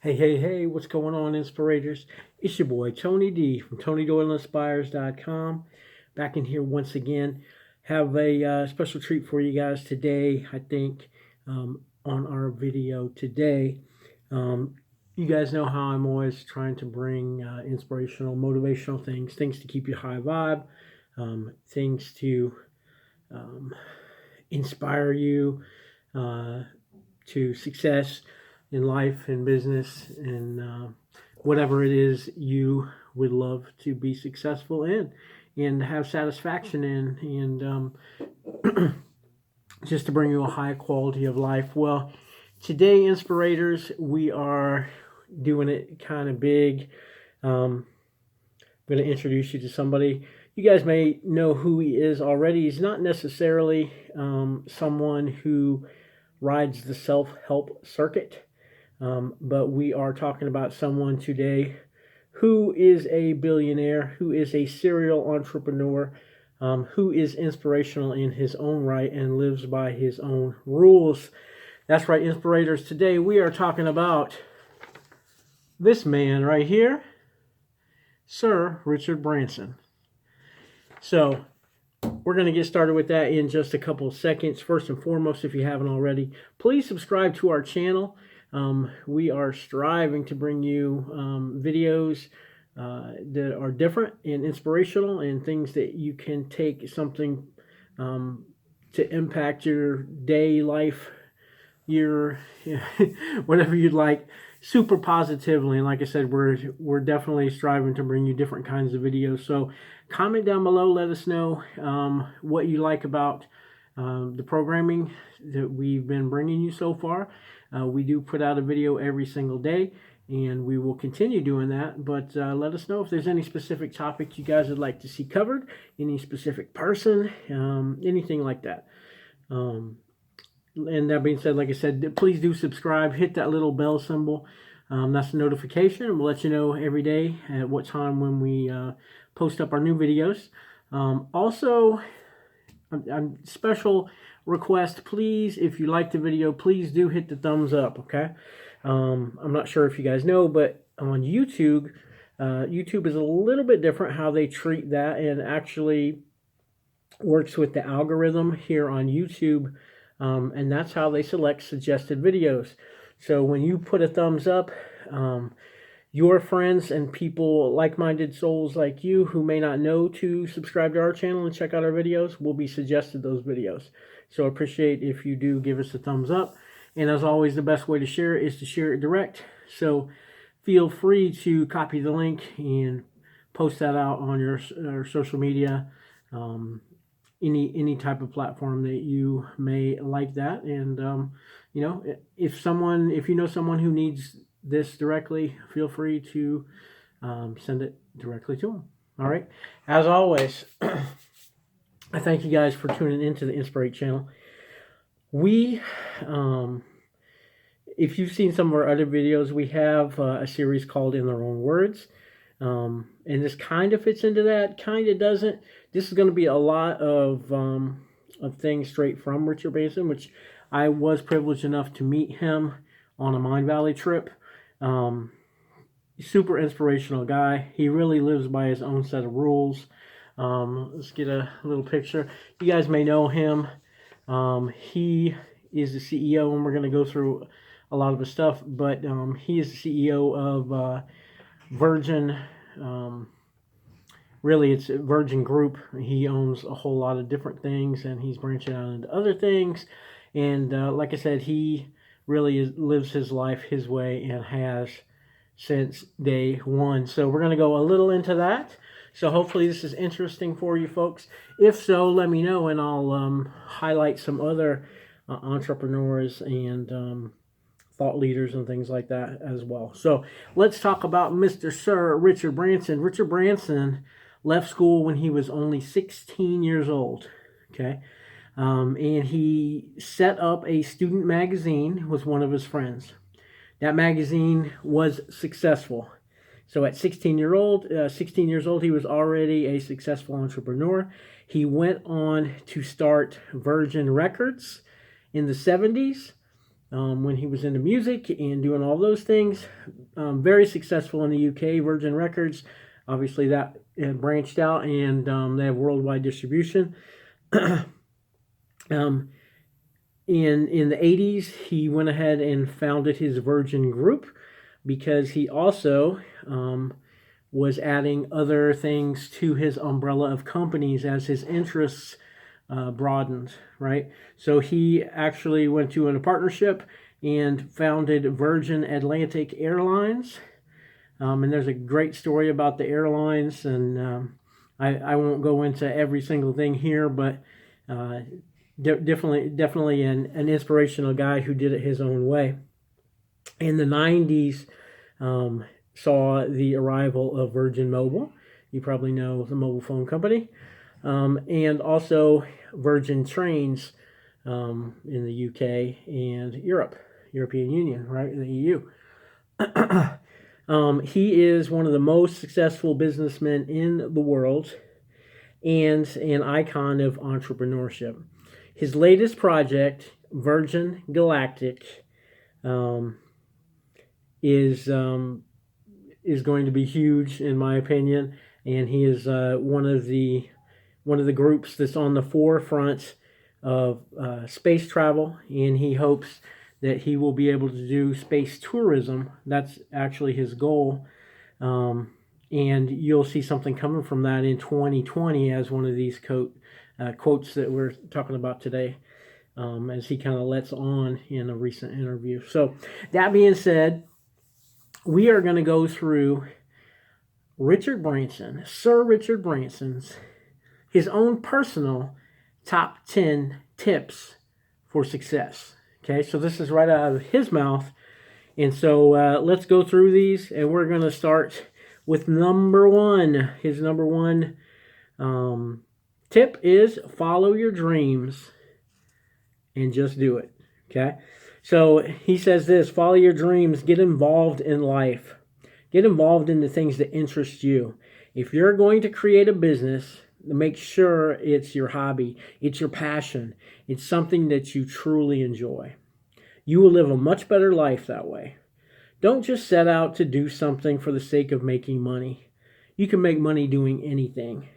Hey, what's going on, Inspirators? It's your boy, Tony D from TonyDoyleInspires.com. Back in here once again. Have a special treat for you guys today, I think, on our video today. You guys know how I'm always trying to bring inspirational, motivational things to keep you high vibe, things to inspire you to success in life and business and whatever it is you would love to be successful in and have satisfaction in, and just to bring you a high quality of life. Well, today, Inspirators, we are doing it kind of big. I'm going to introduce you to somebody. You guys may know who he is already. He's not necessarily someone who rides the self-help circuit. But we are talking about someone today who is a billionaire, who is a serial entrepreneur, who is inspirational in his own right and lives by his own rules. That's right, Inspirators. Today we are talking about this man right here, Sir Richard Branson. So we're going to get started with that in just a couple of seconds. First and foremost, if you haven't already, please subscribe to our channel. We are striving to bring you videos that are different and inspirational and things that you can take something to impact your day, life, your whatever you'd like, super positively. And like I said, we're definitely striving to bring you different kinds of videos. So comment down below, let us know what you like about the programming that we've been bringing you so far. We do put out a video every single day, and we will continue doing that. But let us know if there's any specific topic you guys would like to see covered, any specific person, anything like that. And that being said, like I said, please do subscribe. Hit that little bell symbol. That's a notification. We'll let you know every day at what time when we post up our new videos. Also, special request, please, if you like the video, please do hit the thumbs up, okay? I'm not sure if you guys know, but on YouTube, YouTube is a little bit different how they treat that, and actually works with the algorithm here on YouTube, and that's how they select suggested videos. So when you put a thumbs up, your friends and people, like-minded souls like you who may not know to subscribe to our channel and check out our videos will be suggested those videos. So I appreciate if you do give us a thumbs up. And as always, the best way to share it is to share it direct. So feel free to copy the link and post that out on your social media, any type of platform that you may like that. And you know, if you know someone who needs this directly, feel free to send it directly to them. All right. As always, I thank you guys for tuning into the Inspirate channel. We, if you've seen some of our other videos, we have a series called In Their Own Words. And this kind of fits into that, kind of doesn't. This is going to be a lot of things straight from Richard Branson, which I was privileged enough to meet him on a Mind Valley trip. Super inspirational guy. He really lives by his own set of rules. Let's get a little picture. You guys may know him. He is the CEO, and we're going to go through a lot of his stuff, but he is the CEO of Virgin. Really, it's Virgin Group. He owns a whole lot of different things, and he's branching out into other things. And like I said, he really lives his life his way and has since day one. So we're going to go a little into that. So hopefully this is interesting for you folks. If so, let me know, and I'll highlight some other entrepreneurs and thought leaders and things like that as well. So let's talk about Mr. Sir Richard Branson. Richard Branson left school when he was only 16 years old. Okay. And he set up a student magazine with one of his friends. That magazine was successful. So at 16 years old, he was already a successful entrepreneur. He went on to start Virgin Records in the 70s. when he was into music and doing all those things. Very successful in the UK, Virgin Records. Obviously, that branched out, and they have worldwide distribution. um, in the 80s, he went ahead and founded his Virgin Group because he also was adding other things to his umbrella of companies as his interests broadened, right? So he actually went to a partnership and founded Virgin Atlantic Airlines. And there's a great story about the airlines, and I won't go into every single thing here, but definitely an inspirational guy who did it his own way. In the 90s, saw the arrival of Virgin Mobile. You probably know the mobile phone company. And also Virgin Trains in the UK and European Union, right, in the EU. He is one of the most successful businessmen in the world and an icon of entrepreneurship. His latest project, Virgin Galactic, is going to be huge in my opinion, and he is one of the groups that's on the forefront of space travel, and he hopes that he will be able to do space tourism. That's actually his goal. And you'll see something coming from that in 2020 as one of these quotes that we're talking about today, as he kind of lets on in a recent interview. So that being said, we are going to go through Richard Branson, Sir Richard Branson's, his own personal top 10 tips for success. Okay, so this is right out of his mouth. And so let's go through these, and we're going to start with number one. His number one tip is follow your dreams and just do it. Okay, so he says this: follow your dreams, get involved in life, get involved in the things that interest you. If you're going to create a business, make sure it's your hobby, it's your passion, it's something that you truly enjoy. You will live a much better life that way. Don't just set out to do something for the sake of making money. You can make money doing anything.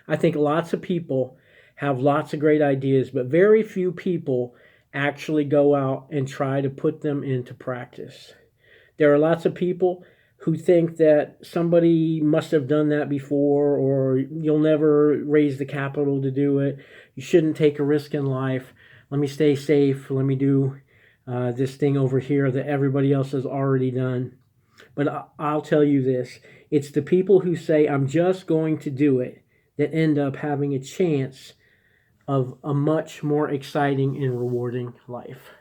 I think lots of people have lots of great ideas, but very few people actually go out and try to put them into practice. There are lots of people who think that somebody must have done that before, or you'll never raise the capital to do it. You shouldn't take a risk in life. Let me stay safe. Let me do this thing over here that everybody else has already done. But I'll tell you this. It's the people who say, I'm just going to do it, that end up having a chance of a much more exciting and rewarding life.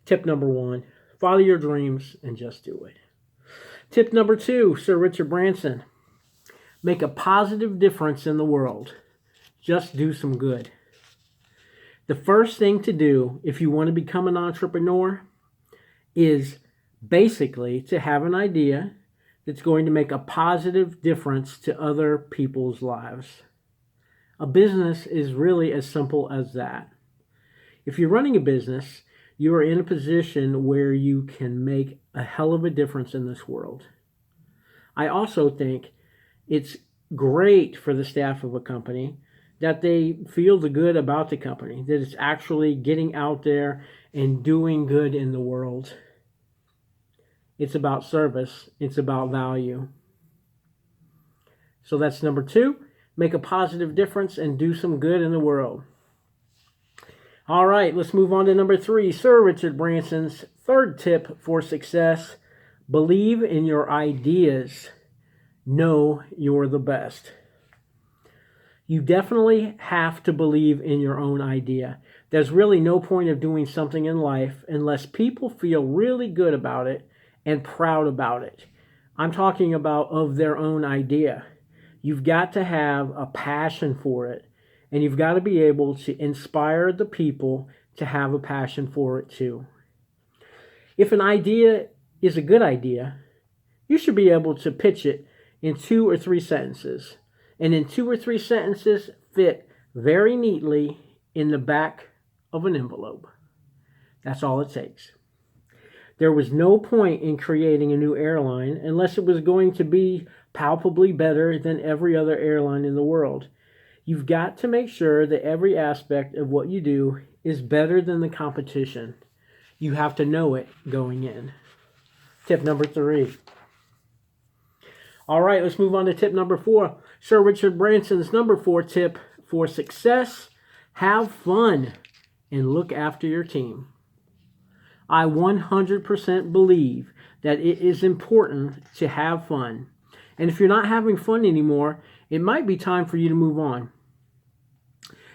Tip number one, follow your dreams and just do it. Tip number two, Sir Richard Branson: make a positive difference in the world. Just do some good. The first thing to do if you want to become an entrepreneur is basically to have an idea that's going to make a positive difference to other people's lives. A business is really as simple as that. If you're running a business, you are in a position where you can make a hell of a difference in this world. I also think it's great for the staff of a company that they feel the good about the company, that it's actually getting out there and doing good in the world. It's about service. It's about value. So that's number two. Make a positive difference and do some good in the world. All right, let's move on to number three. Sir Richard Branson's third tip for success: believe in your ideas. Know you're the best. You definitely have to believe in your own idea. There's really no point of doing something in life unless people feel really good about it and proud about it. I'm talking about of their own idea. You've got to have a passion for it, and you've got to be able to inspire the people to have a passion for it too. If an idea is a good idea, you should be able to pitch it in 2 or 3 sentences, and in 2 or 3 sentences fit very neatly in the back of an envelope. That's all it takes. There was no point in creating a new airline unless it was going to be palpably better than every other airline in the world. You've got to make sure that every aspect of what you do is better than the competition. You have to know it going in. Tip number 3. All right, let's move on to tip number 4. Sir Richard Branson's number 4 tip for success: have fun and look after your team. I 100% believe that it is important to have fun. And if you're not having fun anymore, it might be time for you to move on.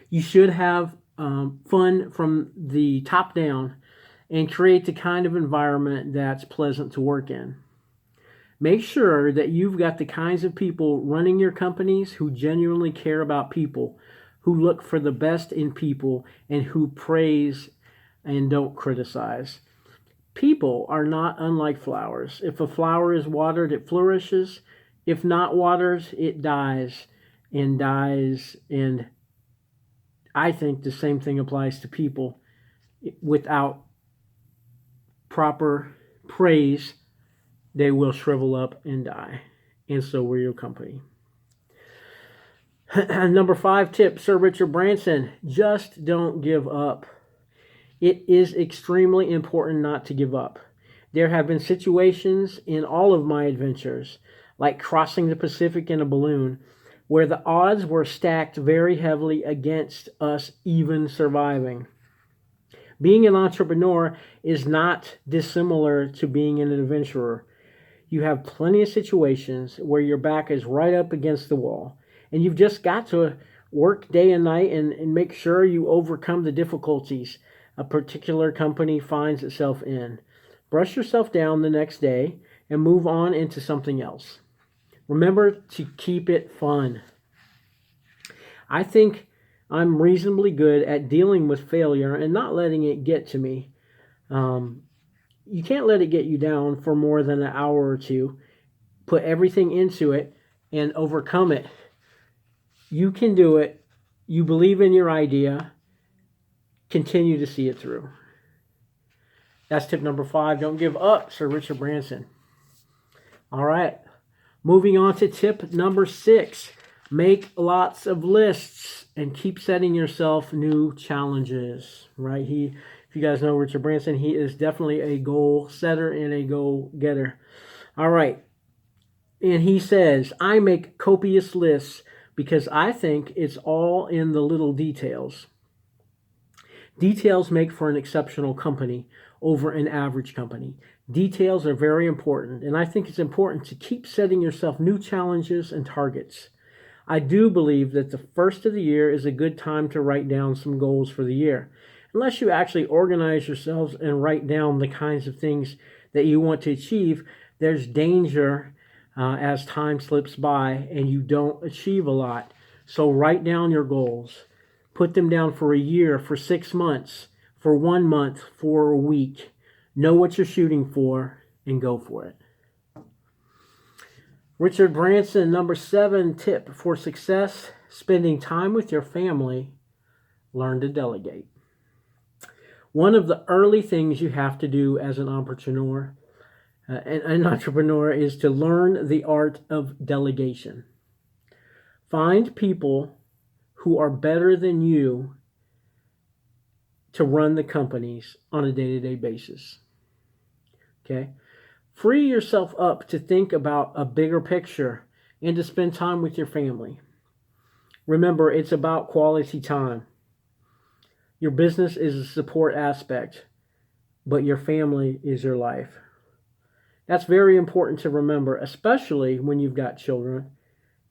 You should have fun from the top down and create the kind of environment that's pleasant to work in. Make sure that you've got the kinds of people running your companies who genuinely care about people, who look for the best in people, and who praise and don't criticize. People are not unlike flowers. If a flower is watered, it flourishes. If not watered, it dies. And I think the same thing applies to people. Without proper praise, they will shrivel up and die. And so will your company. Number 5 tip, Sir Richard Branson: just don't give up. It is extremely important not to give up. There have been situations in all of my adventures, like crossing the Pacific in a balloon, where the odds were stacked very heavily against us even surviving. Being an entrepreneur is not dissimilar to being an adventurer. You have plenty of situations where your back is right up against the wall, and you've just got to work day and night and make sure you overcome the difficulties a particular company finds itself in. Brush yourself down the next day and move on into something else. Remember to keep it fun. I think I'm reasonably good at dealing with failure and not letting it get to me. You can't let it get you down for more than an hour or two. Put everything into it and overcome it. You can do it. You believe in your idea. Continue to see it through. That's tip number 5. Don't give up, Sir Richard Branson. All right. Moving on to tip number 6. Make lots of lists and keep setting yourself new challenges. Right? If you guys know Richard Branson, he is definitely a goal setter and a goal getter. All right. And he says, I make copious lists because I think it's all in the little details. Details make for an exceptional company over an average company. Details are very important, and I think it's important to keep setting yourself new challenges and targets. I do believe that the first of the year is a good time to write down some goals for the year. Unless you actually organize yourselves and write down the kinds of things that you want to achieve, there's danger as time slips by and you don't achieve a lot. So write down your goals. Put them down for a year, for 6 months, for 1 month, for a week. Know what you're shooting for and go for it. Richard Branson, number 7 tip for success: spending time with your family. Learn to delegate. One of the early things you have to do as an entrepreneur is to learn the art of delegation. Find people who are better than you to run the companies on a day-to-day basis. Okay? Free yourself up to think about a bigger picture and to spend time with your family. Remember, it's about quality time. Your business is a support aspect, but your family is your life. That's very important to remember, especially when you've got children.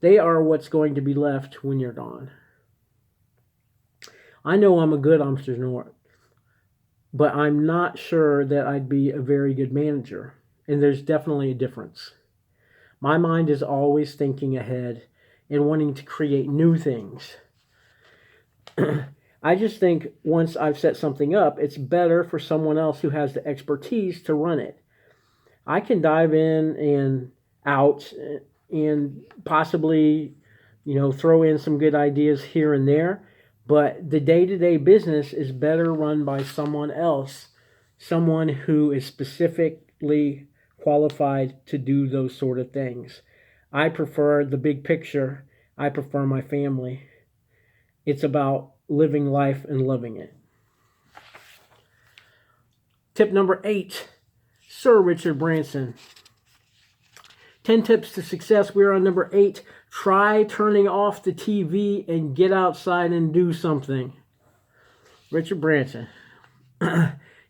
They are what's going to be left when you're gone. I know I'm a good entrepreneur, but I'm not sure that I'd be a very good manager. And there's definitely a difference. My mind is always thinking ahead and wanting to create new things. I just think once I've set something up, it's better for someone else who has the expertise to run it. I can dive in and out and possibly, throw in some good ideas here and there, but the day-to-day business is better run by someone else someone who is specifically qualified to do those sort of things. I prefer the big picture. I prefer my family. It's about living life and loving it. Tip number 8, Sir Richard Branson. 10 tips to success. We're on number 8. Try turning off the TV and get outside and do something. Richard Branson.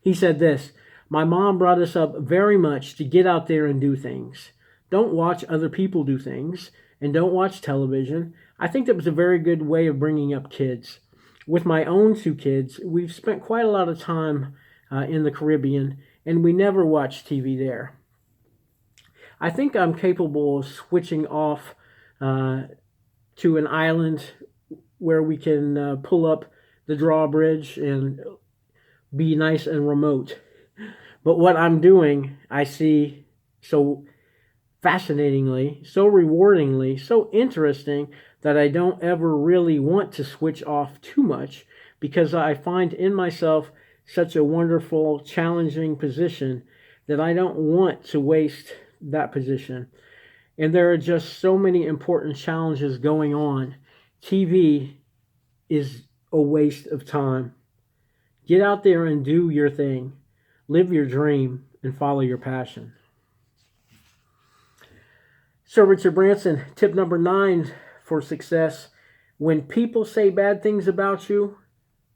He said this: my mom brought us up very much to get out there and do things. Don't watch other people do things, and don't watch television. I think that was a very good way of bringing up kids. With my own 2 kids, we've spent quite a lot of time in the Caribbean, and we never watch TV there. I think I'm capable of switching off to an island where we can pull up the drawbridge and be nice and remote. But what I'm doing, I see so fascinatingly, so rewardingly, so interesting that I don't ever really want to switch off too much, because I find in myself such a wonderful, challenging position that I don't want to waste that position. And there are just so many important challenges going on. TV is a waste of time. Get out there and do your thing. Live your dream and follow your passion. Sir Richard Branson, tip number 9 for success. When people say bad things about you,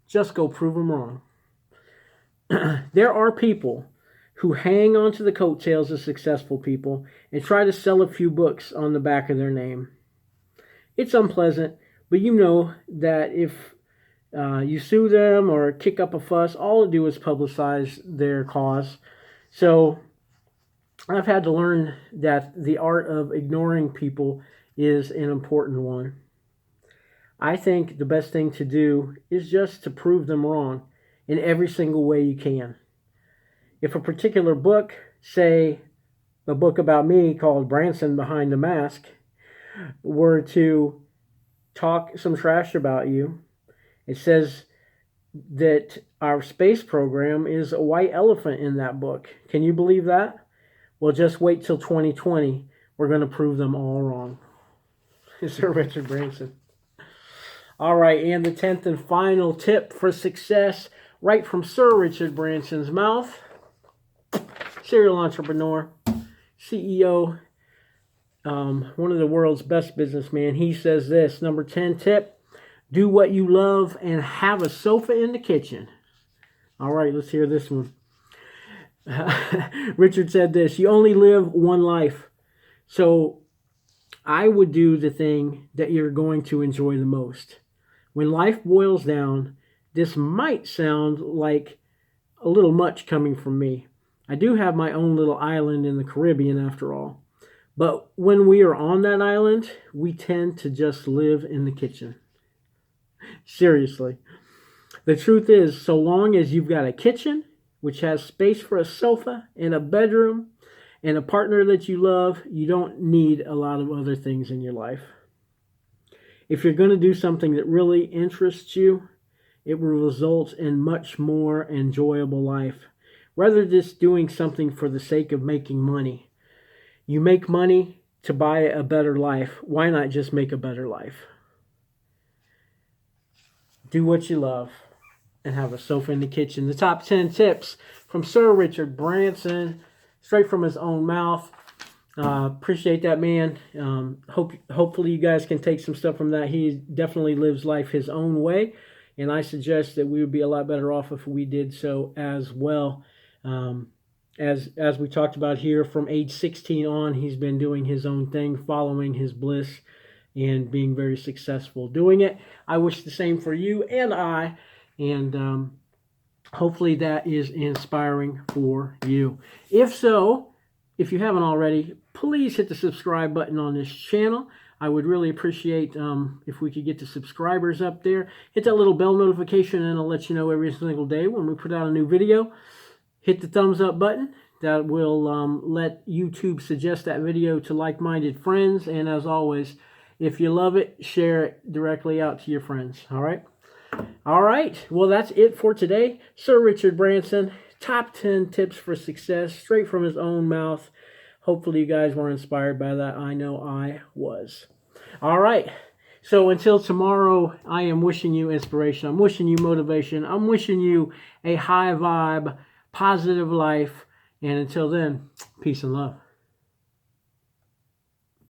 just go prove them wrong. There are people who hang on to the coattails of successful people and try to sell a few books on the back of their name. It's unpleasant, but you know that if you sue them or kick up a fuss, all it do is publicize their cause. So I've had to learn that the art of ignoring people is an important one. I think the best thing to do is just to prove them wrong in every single way you can. If a particular book, say a book about me called Branson Behind the Mask, were to talk some trash about you, it says that our space program is a white elephant in that book. Can you believe that? Well, just wait till 2020. We're going to prove them all wrong. Sir Richard Branson. All right, and the 10th and final tip for success, right from Sir Richard Branson's mouth. Serial entrepreneur, CEO, one of the world's best businessmen. He says this, number 10 tip: do what you love and have a sofa in the kitchen. All right, let's hear this one. Richard said this: you only live one life. So I would do the thing that you're going to enjoy the most. When life boils down, this might sound like a little much coming from me. I do have my own little island in the Caribbean after all. But when we are on that island, we tend to just live in the kitchen. Seriously. The truth is, so long as you've got a kitchen, which has space for a sofa and a bedroom and a partner that you love, you don't need a lot of other things in your life. If you're going to do something that really interests you, it will result in much more enjoyable life, rather than just doing something for the sake of making money. You make money to buy a better life. Why not just make a better life? Do what you love and have a sofa in the kitchen. The top 10 tips from Sir Richard Branson, straight from his own mouth. Appreciate that, man. Hopefully you guys can take some stuff from that. He definitely lives life his own way, and I suggest that we would be a lot better off if we did so as well. As we talked about here, from age 16 on, he's been doing his own thing, following his bliss, and being very successful doing it. I wish the same for you and I, and hopefully that is inspiring for you. If so, if you haven't already, please hit the subscribe button on this channel. I would really appreciate if we could get the subscribers up there. Hit that little bell notification and it'll let you know every single day when we put out a new video. Hit the thumbs up button. That will let YouTube suggest that video to like-minded friends. And as always, if you love it, share it directly out to your friends. All right? All right. Well, that's it for today. Sir Richard Branson, top 10 tips for success straight from his own mouth. Hopefully you guys were inspired by that. I know I was. All right. So until tomorrow, I am wishing you inspiration. I'm wishing you motivation. I'm wishing you a high vibe, positive life. And until then, peace and love.